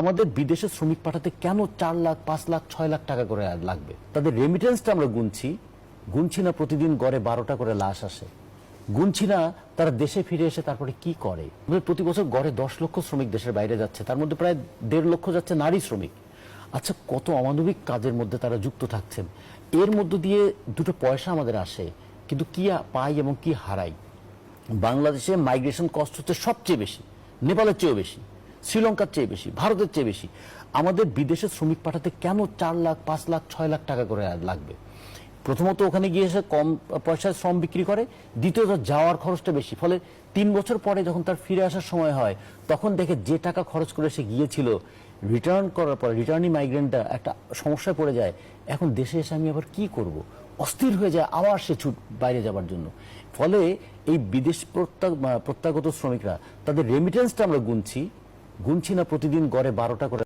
আমাদের বিদেশে শ্রমিক পাঠাতে কেন 4 লাখ 5 লাখ 6 লাখ টাকা করে লাগবে? তাদের রেমিটেন্সটা আমরা গুনছি না প্রতিদিন গড়ে 12টা করে লাশ আসে, গুনছি না তারা দেশে ফিরে এসে তারপরে কি করে। প্রতি বছর গড়ে 10 লক্ষ শ্রমিক দেশের বাইরে যাচ্ছে, তার মধ্যে প্রায় 1.5 লক্ষ যাচ্ছে নারী শ্রমিক। আচ্ছা, কত অমানবিক কাজের মধ্যে তারা যুক্ত থাকছেন। এর মধ্য দিয়ে দুটো পয়সা আমাদের আসে, কিন্তু কি পাই এবং কি হারাই। বাংলাদেশে মাইগ্রেশন কস্ট হচ্ছে সবচেয়ে বেশি, নেপালের চেয়েও বেশি, শ্রীলঙ্কার চেয়ে বেশি, ভারতের চেয়ে বেশি। আমাদের বিদেশে শ্রমিক পাঠাতে কেন 4 লাখ 5 লাখ 6 লাখ টাকা করে লাগবে? প্রথমত ওখানে গিয়ে এসে কম পয়সায় শ্রম বিক্রি করে, দ্বিতীয়ত যাওয়ার খরচটা বেশি, ফলে 3 বছর পরে যখন তার ফিরে আসার সময় হয় তখন দেখে যে টাকা খরচ করে সে গিয়েছিল রিটার্ন করার পরে রিটার্নিং মাইগ্রেন্টটা একটা সমস্যায় পড়ে যায়। এখন দেশে এসে আমি আবার কি করব, অস্থির হয়ে যায়, আবার সে বাইরে যাবার জন্য। ফলে এই বিদেশ প্রত্যাগত শ্রমিকরা তাদের রেমিটেন্সটা আমরা গুনছি না প্রতিদিন গড়ে 12টা করে